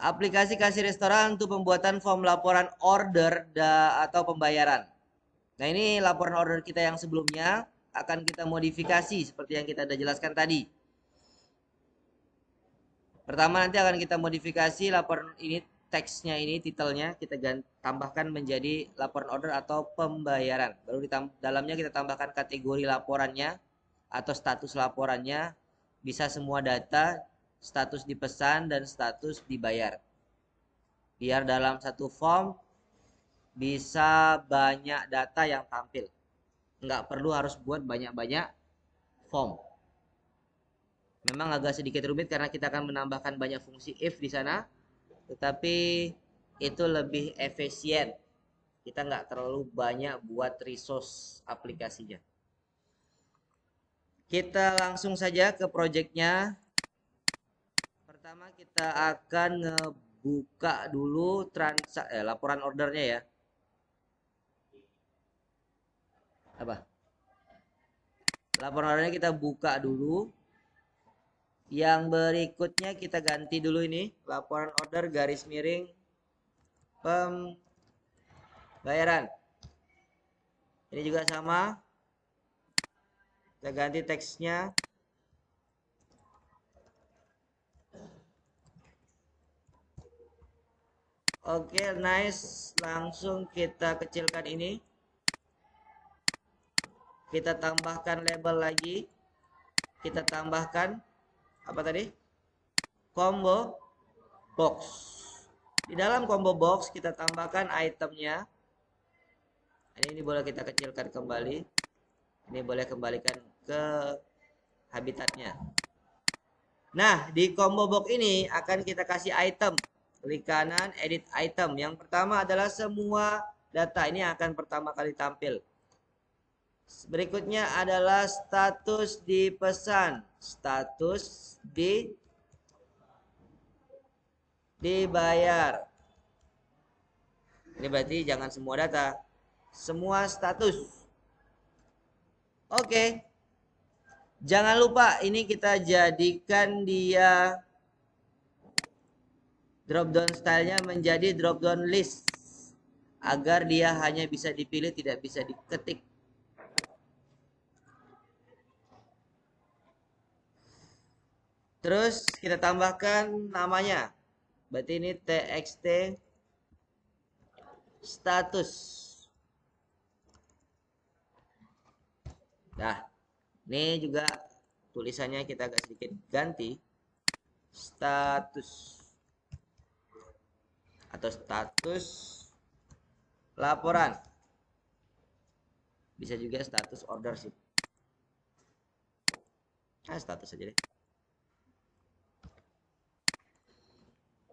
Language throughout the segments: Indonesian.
aplikasi kasih restoran untuk pembuatan form laporan order atau pembayaran. Nah, ini laporan order kita yang sebelumnya akan kita modifikasi seperti yang kita sudah jelaskan tadi. Pertama nanti akan kita modifikasi laporan ini, teksnya ini, titelnya kita tambahkan menjadi laporan order atau pembayaran. Baru di dalamnya kita tambahkan kategori laporannya atau status laporannya, bisa semua data, status dipesan dan status dibayar. Biar dalam satu form bisa banyak data yang tampil. Nggak perlu harus buat banyak-banyak form. Memang agak sedikit rumit karena kita akan menambahkan banyak fungsi if di sana, tetapi itu lebih efisien. Kita nggak terlalu banyak buat resource aplikasinya. Kita langsung saja ke projectnya. Pertama kita akan ngebuka dulu laporan ordernya ya. Apa? Laporan ordernya kita buka dulu. Yang berikutnya kita ganti dulu ini, laporan order garis miring pembayaran. Ini juga sama. Kita ganti teksnya. Oke, nice. Langsung kita kecilkan ini. Kita tambahkan label lagi. Kita tambahkan apa tadi? Combo box. Di dalam combo box kita tambahkan itemnya. Ini boleh kita kecilkan kembali. Ini boleh kembalikan ke habitatnya. Nah, di combo box ini akan kita kasih item. Klik kanan, edit item. Yang pertama adalah semua data. Ini akan pertama kali tampil. Berikutnya adalah status dipesan. Status dibayar. Ini berarti jangan semua data. Semua status. Oke. Jangan lupa ini kita jadikan dia drop down stylenya menjadi drop down list. Agar dia hanya bisa dipilih, tidak bisa diketik. Terus kita tambahkan namanya. Berarti ini txt status. Nah, ini juga tulisannya kita agak sedikit ganti. Status. Atau status laporan. Bisa juga status order sih. Status aja deh.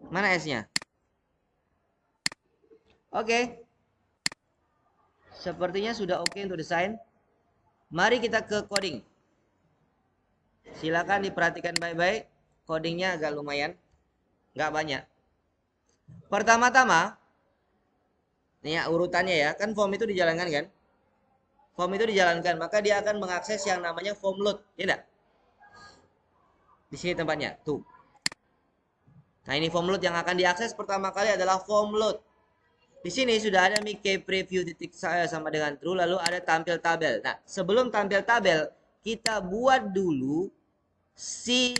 Mana S-nya? Oke. Sepertinya sudah oke untuk desain. Mari kita ke coding. Silakan diperhatikan baik-baik. Codingnya agak lumayan. Nggak banyak. Pertama-tama, ini ya urutannya ya. Kan form itu dijalankan kan? Form itu dijalankan. Maka dia akan mengakses yang namanya form load. Ya enggak? Di sini tempatnya. Tuh. Nah, ini form load yang akan diakses pertama kali adalah form load. Di sini sudah ada Mickey preview titik saya sama dengan true, lalu ada tampil tabel. Nah, sebelum tampil tabel, kita buat dulu si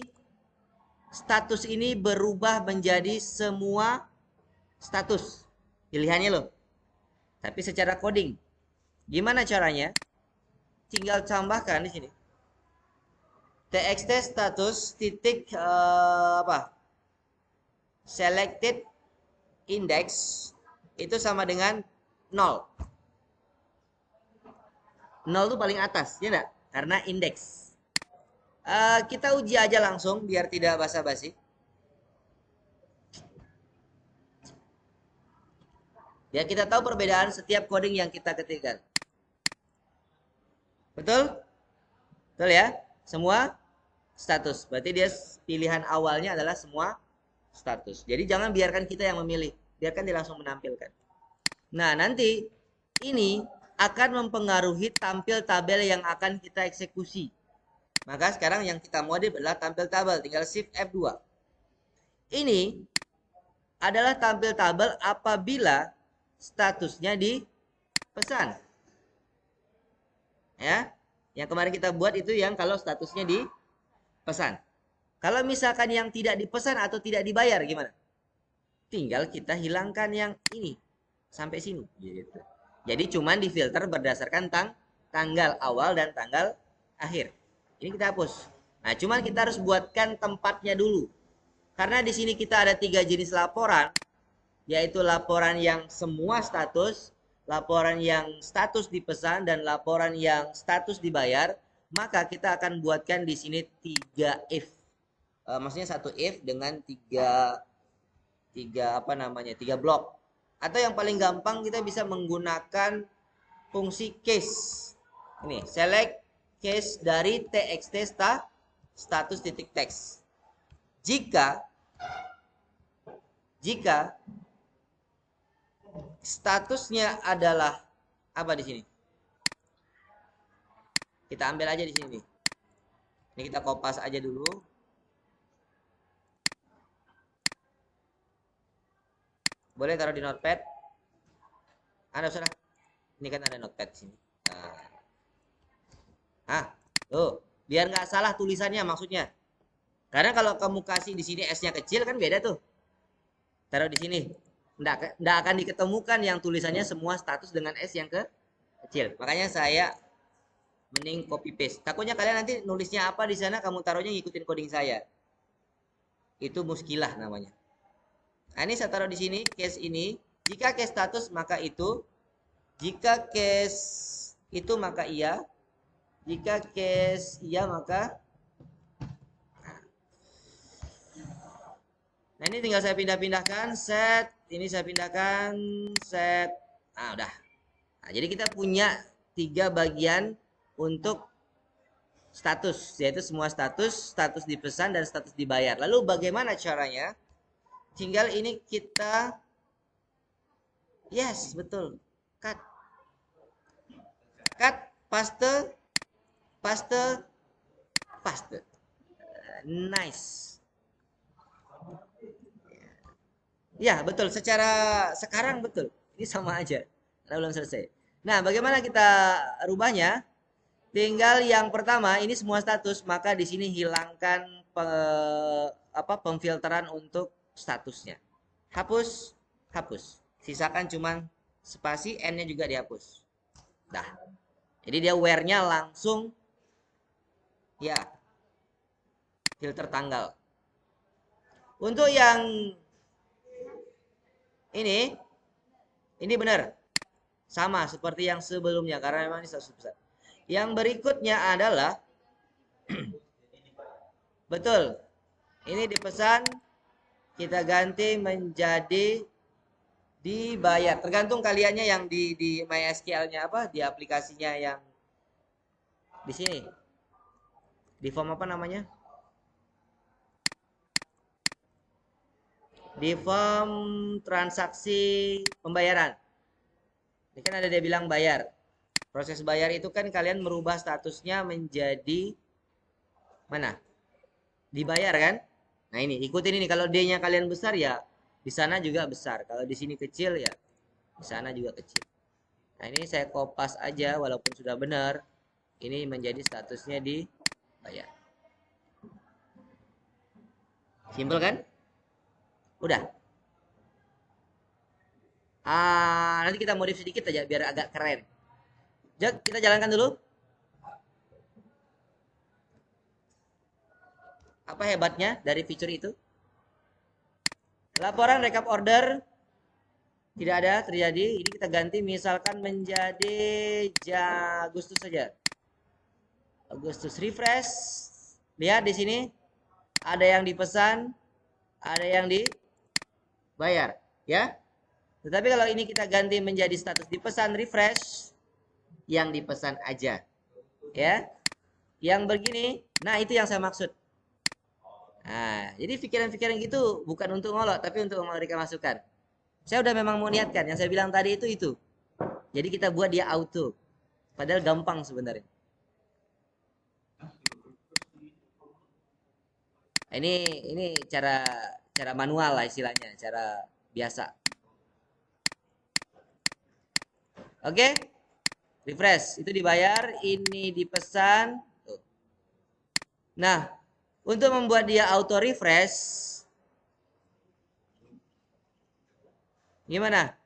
status ini berubah menjadi semua status. Pilihannya loh. Tapi secara coding. Gimana caranya? Tinggal tambahkan di sini. txt status titik selected index itu sama dengan 0. 0 itu paling atas, ya enggak? Karena indeks. Kita uji aja langsung biar tidak basa-basi. Ya, kita tahu perbedaan setiap coding yang kita ketikkan. Betul? Betul ya? Semua status. Berarti dia pilihan awalnya adalah semua status. Jadi jangan biarkan kita yang memilih. Biarkan dia langsung menampilkan. Nah, nanti ini akan mempengaruhi tampil tabel yang akan kita eksekusi. Maka sekarang yang kita modif adalah tampil tabel. Tinggal shift F2. Ini adalah tampil tabel apabila statusnya dipesan. Ya. Yang kemarin kita buat itu yang kalau statusnya dipesan. Kalau misalkan yang tidak dipesan atau tidak dibayar gimana? Tinggal kita hilangkan yang ini sampai sini gitu. Jadi cuman difilter berdasarkan tanggal awal dan tanggal akhir. Ini kita hapus. Nah, cuman kita harus buatkan tempatnya dulu. Karena di sini kita ada 3 jenis laporan, yaitu laporan yang semua status, laporan yang status dipesan, dan laporan yang status dibayar. Maka kita akan buatkan di sini 3 if. Maksudnya 1 if dengan 3 blok. Atau yang paling gampang kita bisa menggunakan fungsi case. Ini, select case dari txt status titik teks. Jika statusnya adalah apa di sini? Kita ambil aja di sini. Ini kita kopas aja dulu. Boleh taruh di notepad. Usah. Ini kan ada notepad di sini. Tuh, biar nggak salah tulisannya maksudnya. Karena kalau kamu kasih di sini S-nya kecil kan beda tuh. Taruh di sini. Nggak akan diketemukan yang tulisannya semua status dengan S yang kecil. Makanya saya mending copy paste. Takutnya kalian nanti nulisnya apa di sana, kamu taruhnya ngikutin coding saya. Itu muskilah namanya. Nah, ini saya taruh di sini, case ini. Jika case status maka itu. Jika case itu maka iya. Jika case iya maka. Nah, ini tinggal saya pindah-pindahkan. Set. Ini saya pindahkan. Set. Nah, udah. Nah, jadi kita punya 3 bagian untuk status. Yaitu semua status, status dipesan, dan status dibayar. Lalu bagaimana caranya? Tinggal ini kita, yes, betul, cut, paste, nice. Ya, betul, secara sekarang betul, ini sama aja, karena belum selesai. Nah, bagaimana kita rubahnya? Tinggal yang pertama, ini semua status, maka di sini hilangkan pemfilteran untuk statusnya. Hapus. Sisakan cuman spasi, N-nya juga dihapus. Dah. Jadi dia where-nya langsung ya filter tanggal. Untuk yang ini benar. Sama seperti yang sebelumnya karena memang ini status besar. Yang berikutnya adalah betul. Ini dipesan, kita ganti menjadi dibayar. Tergantung kaliannya yang di MySQL-nya apa, di aplikasinya yang di sini. Di form apa namanya? Di form transaksi pembayaran. Ini kan ada dia bilang bayar. Proses bayar itu kan kalian merubah statusnya menjadi mana? Dibayar kan? Nah, ini ikutin ini. Kalau D-nya kalian besar ya di sana juga besar. Kalau di sini kecil ya di sana juga kecil. Nah, ini saya kopas aja walaupun sudah benar. Ini menjadi statusnya dibayar. Simpel kan? Udah. Nanti kita modif sedikit aja biar agak keren. Kita jalankan dulu. Apa hebatnya dari fitur itu? Laporan recap order tidak ada terjadi. Ini kita ganti misalkan menjadi Agustus saja. Agustus, refresh. Lihat di sini ada yang dipesan, ada yang dibayar, ya. Tetapi kalau ini kita ganti menjadi status dipesan, refresh, yang dipesan aja, ya. Yang begini, nah itu yang saya maksud. Nah, jadi pikiran-pikiran gitu bukan untuk ngolok, tapi untuk memberikan masukan. Saya udah memang mau niatkan, yang saya bilang tadi itu. Jadi kita buat dia auto. Padahal gampang sebenarnya. Ini cara Cara manual lah istilahnya, cara biasa. Oke? Refresh, itu dibayar, ini dipesan. Tuh. Nah, untuk membuat dia auto refresh, gimana?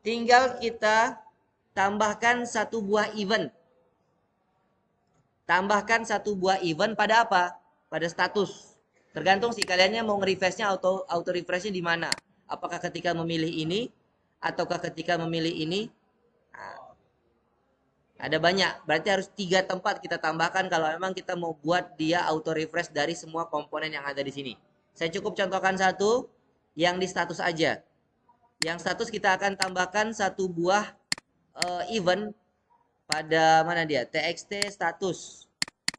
Tinggal kita tambahkan satu buah event. Tambahkan satu buah event pada apa? Pada status. Tergantung sih kaliannya mau nge-refreshnya auto refreshnya di mana. Apakah ketika memilih ini ataukah ketika memilih ini? Nah, ada banyak. Berarti harus 3 tempat kita tambahkan kalau memang kita mau buat dia auto refresh dari semua komponen yang ada di sini. Saya cukup contohkan satu yang di status aja. Yang status kita akan tambahkan satu buah event pada mana dia? TXT status.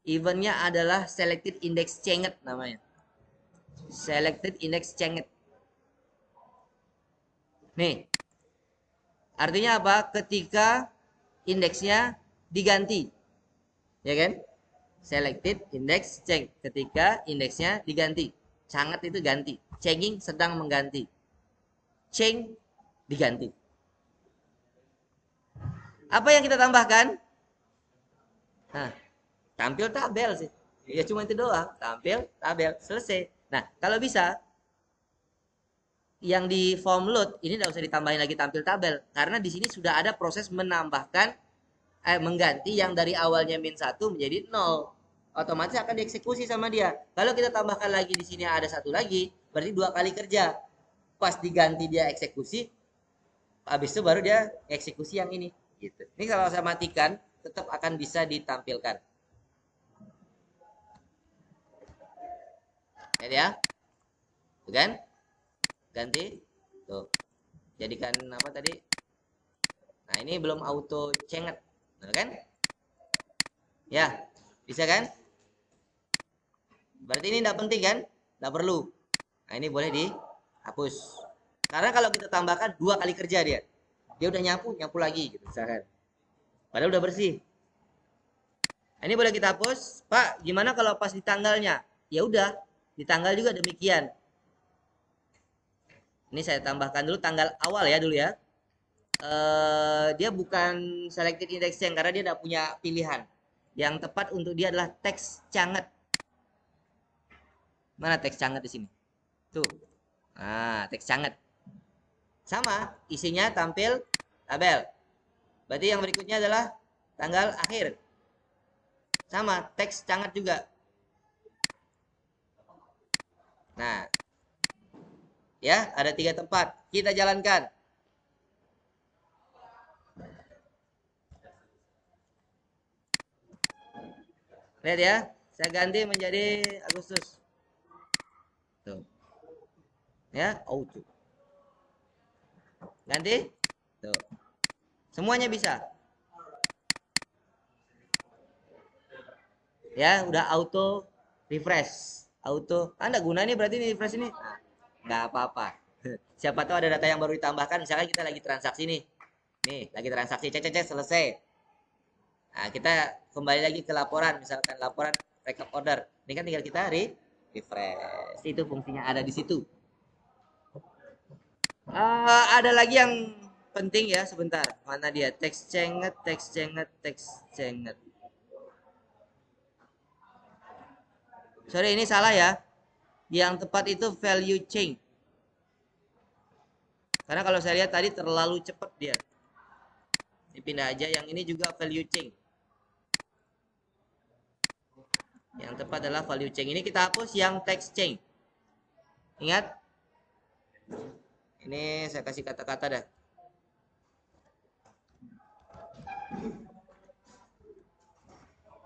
Eventnya adalah selected index changed namanya. Selected index changed. Nih. Artinya apa? Ketika indeksnya diganti. Ya kan? Selected index change. Ketika indeksnya diganti. Changed itu ganti. Changing sedang mengganti. Change diganti. Apa yang kita tambahkan? Nah, tampil tabel sih. Ya cuma itu doang. Tampil tabel. Selesai. Nah, kalau bisa yang di form load ini tidak usah ditambahin lagi tampil tabel karena di sini sudah ada proses menambahkan mengganti yang dari awalnya min 1 menjadi 0. Otomatis akan dieksekusi sama dia. Kalau kita tambahkan lagi di sini ada satu lagi, berarti 2 kali kerja. Pas diganti dia eksekusi, habis itu baru dia eksekusi yang ini gitu. Ini kalau saya matikan tetap akan bisa ditampilkan. Lihat ya. Tuh kan? Ganti. Tuh. Jadikan apa tadi? Nah, ini belum auto change. Nah, kan? Ya, bisa kan? Berarti ini tidak penting kan? Tidak perlu. Nah, ini boleh dihapus. Karena kalau kita tambahkan 2 kali kerja dia. Dia udah nyapu, nyapu lagi gitu misalkan. Padahal udah bersih. Nah, ini boleh kita hapus. Pak, gimana kalau pas di tanggalnya? Ya udah, di tanggal juga demikian. Ini saya tambahkan dulu tanggal awal ya dulu ya. Dia bukan selected index change karena dia tidak punya pilihan. Yang tepat untuk dia adalah teks canget. Mana teks canget di sini? Tuh. Nah, teks canget. Sama, isinya tampil tabel. Berarti yang berikutnya adalah tanggal akhir. Sama, teks canget juga. Nah, ya, ada 3 tempat. Kita jalankan. Lihat ya, saya ganti menjadi Agustus. Tuh. Ya, auto. Ganti. Tuh. Semuanya bisa. Ya, udah auto refresh. Auto. Anda guna ini berarti ini refresh ini. Nah, nggak apa-apa. Siapa tahu ada data yang baru ditambahkan. Misalkan kita lagi transaksi nih. Nih, lagi transaksi. Cek, selesai. Nah, kita kembali lagi ke laporan. Misalkan laporan backup order. Ini kan tinggal kita refresh. Itu fungsinya ada di situ. Ada lagi yang penting ya, sebentar. Mana dia? Text change. Sorry, ini salah ya. Yang tepat itu value change. Karena kalau saya lihat tadi terlalu cepat dia. Dipindah aja. Yang ini juga value change. Yang tepat adalah value change. Ini kita hapus yang text change. Ingat? Ini saya kasih kata-kata dah.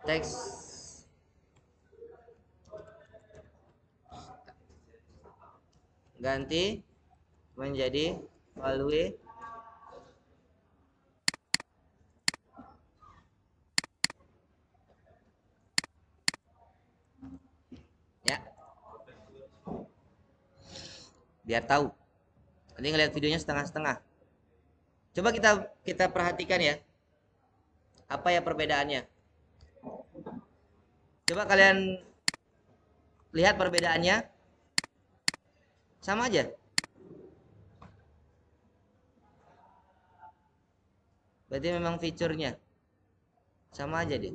Text ganti menjadi value ya, biar tahu. Nanti ngeliat videonya setengah-setengah. Coba kita perhatikan ya, apa ya perbedaannya. Coba kalian lihat perbedaannya. Sama aja. Berarti memang fiturnya sama aja deh.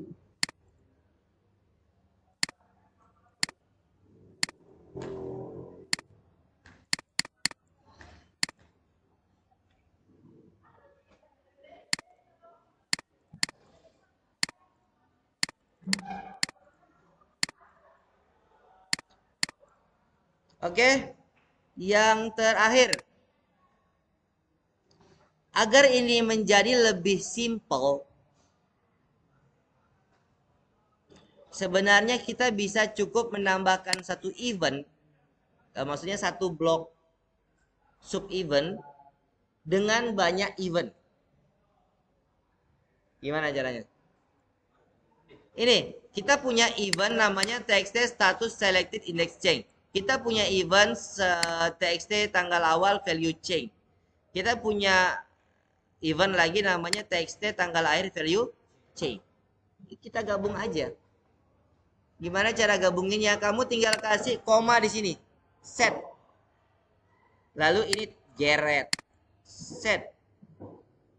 Oke, yang terakhir, agar ini menjadi lebih simple, sebenarnya kita bisa cukup menambahkan satu event, maksudnya satu blok sub event dengan banyak event. Gimana caranya? Ini, kita punya event namanya txt status selected index change. Kita punya event txt tanggal awal value change. Kita punya event lagi namanya txt tanggal akhir value change. Kita gabung aja. Gimana cara gabunginnya? Kamu tinggal kasih koma di sini. Set. Lalu ini geret. Set.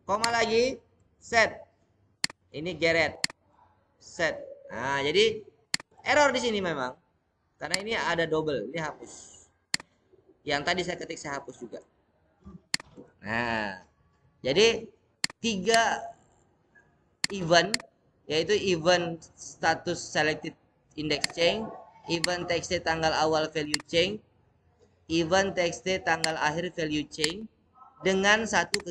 Koma lagi. Set. Ini geret. Set. Nah, jadi error di sini memang. Karena ini ada double. Ini hapus. Yang tadi saya ketik saya hapus juga. Nah, jadi 3 event, yaitu event status selected index change, event txt tanggal awal value change, event txt tanggal akhir value change, dengan satu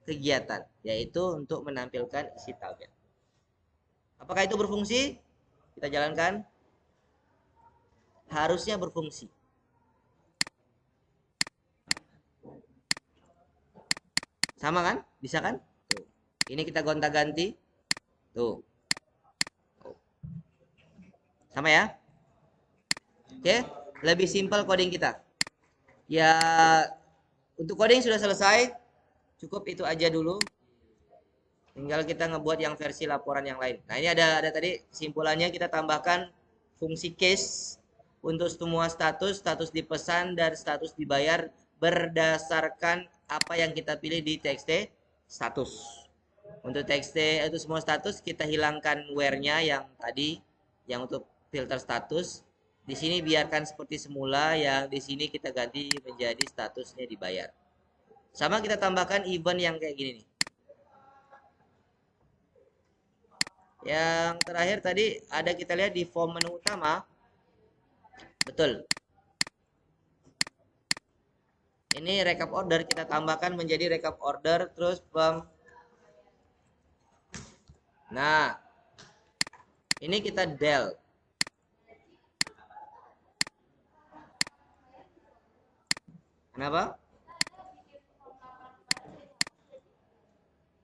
kegiatan, yaitu untuk menampilkan isi target. Apakah itu berfungsi? Kita jalankan. Harusnya berfungsi. Sama kan? Bisa kan? Tuh. Ini kita gonta-ganti. Tuh. Sama ya? Oke, lebih simpel coding kita. Ya, untuk coding sudah selesai. Cukup itu aja dulu. Tinggal kita ngebuat yang versi laporan yang lain. Nah, ini ada tadi kesimpulannya, kita tambahkan fungsi case untuk semua status, status dipesan dan status dibayar berdasarkan apa yang kita pilih di txt status. Untuk txt itu semua status kita hilangkan where-nya yang tadi, yang untuk filter status. Di sini biarkan seperti semula, yang di sini kita ganti menjadi statusnya dibayar. Sama kita tambahkan event yang kayak gini nih. Yang terakhir tadi ada kita lihat di form menu utama. Betul. Ini recap order kita tambahkan menjadi recap order terus Nah, ini kita del. Kenapa?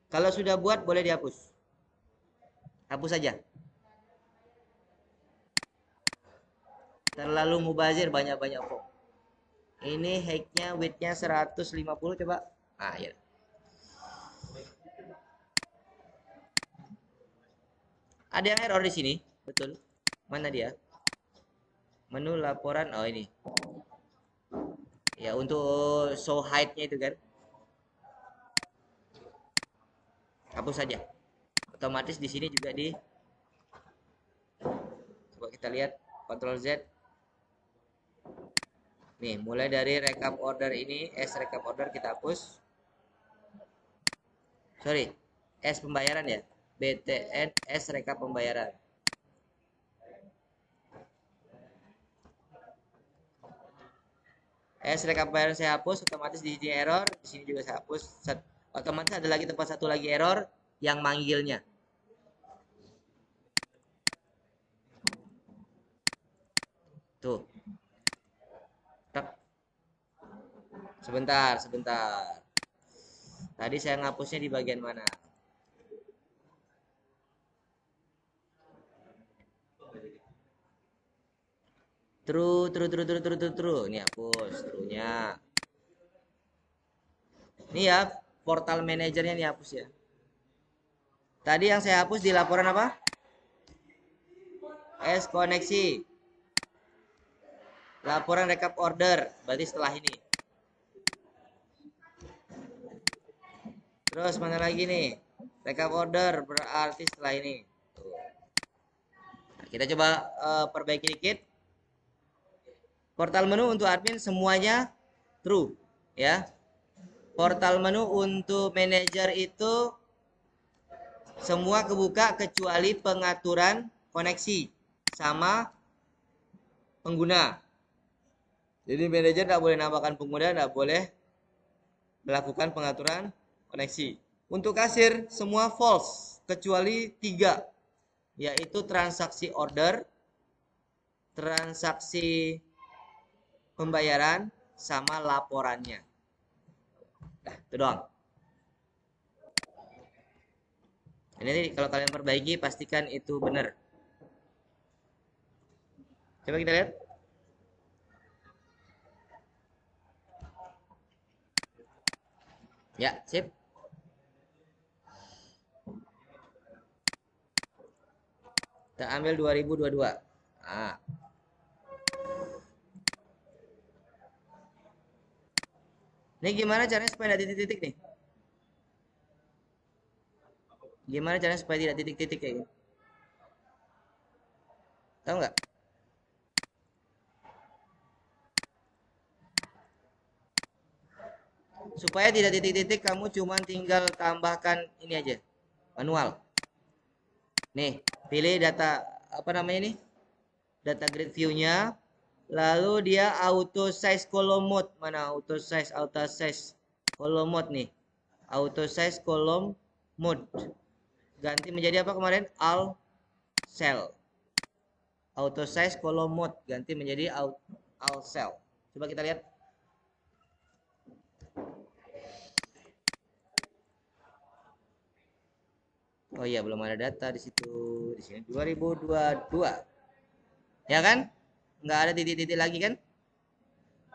Kalau sudah buat boleh dihapus. Hapus saja. Terlalu mubazir banyak-banyak form. Ini height-nya, width-nya 150 coba. Ah, ya. Ada yang error di sini, betul. Mana dia? Menu laporan, oh ini. Ya, untuk show height-nya itu kan. Hapus saja. Otomatis di sini juga di. Coba kita lihat, Ctrl Z. Nih, mulai dari recap order ini, S recap order kita hapus. Sorry, S pembayaran ya. BTN S rekap pembayaran. S rekap pembayaran saya hapus, otomatis di sini error, di sini juga saya hapus. Otomatis ada lagi tempat satu lagi error yang manggilnya. Tuh. Sebentar, sebentar. Tadi saya ngapusnya di bagian mana? True. Ini hapus, true-nya. Ini ya, portal manajernya ini hapus ya. Tadi yang saya hapus di laporan apa? S koneksi. Laporan rekap order, berarti setelah ini. Terus mana lagi nih? Rekap order berarti setelah ini. Tuh. Nah, kita coba perbaiki dikit. Portal menu untuk admin semuanya true, ya. Portal menu untuk manajer itu semua kebuka kecuali pengaturan koneksi sama pengguna. Jadi manajer tidak boleh nambahkan pengguna, tidak boleh melakukan pengaturan koneksi. Untuk kasir semua false kecuali 3, yaitu transaksi order, transaksi pembayaran, sama laporannya. Nah, itu doang. Ini kalau kalian perbaiki pastikan itu benar. Coba kita lihat. Ya, sip. Kita ambil 2022. Nah. Ini gimana caranya supaya tidak titik-titik nih? Gimana caranya supaya tidak titik-titik kayak gini? Tahu nggak? Supaya tidak titik-titik, kamu cuma tinggal tambahkan ini aja, manual. Nih, pilih data apa namanya nih? Data grid view-nya. Lalu dia auto size column mode. Mana auto size column mode nih. Auto size column mode. Ganti menjadi apa kemarin? All cell. Auto size column mode ganti menjadi all cell. Coba kita lihat. Oh iya, belum ada data di situ. Di sini 2022. Ya kan? Nggak ada titik-titik lagi kan?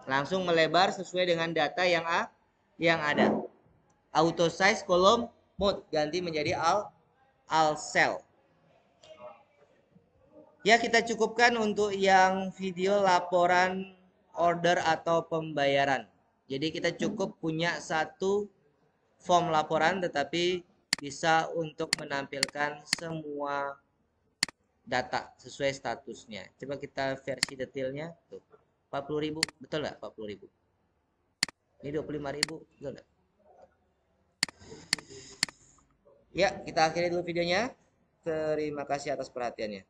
Langsung melebar sesuai dengan data yang ada. Auto size column mode ganti menjadi all cell. Ya, kita cukupkan untuk yang video laporan order atau pembayaran. Jadi kita cukup punya satu form laporan tetapi bisa untuk menampilkan semua data sesuai statusnya. Coba kita versi detailnya tuh. 40.000, betul nggak 40.000? Ini 25.000, betul nggak? Ya, kita akhiri dulu videonya. Terima kasih atas perhatiannya.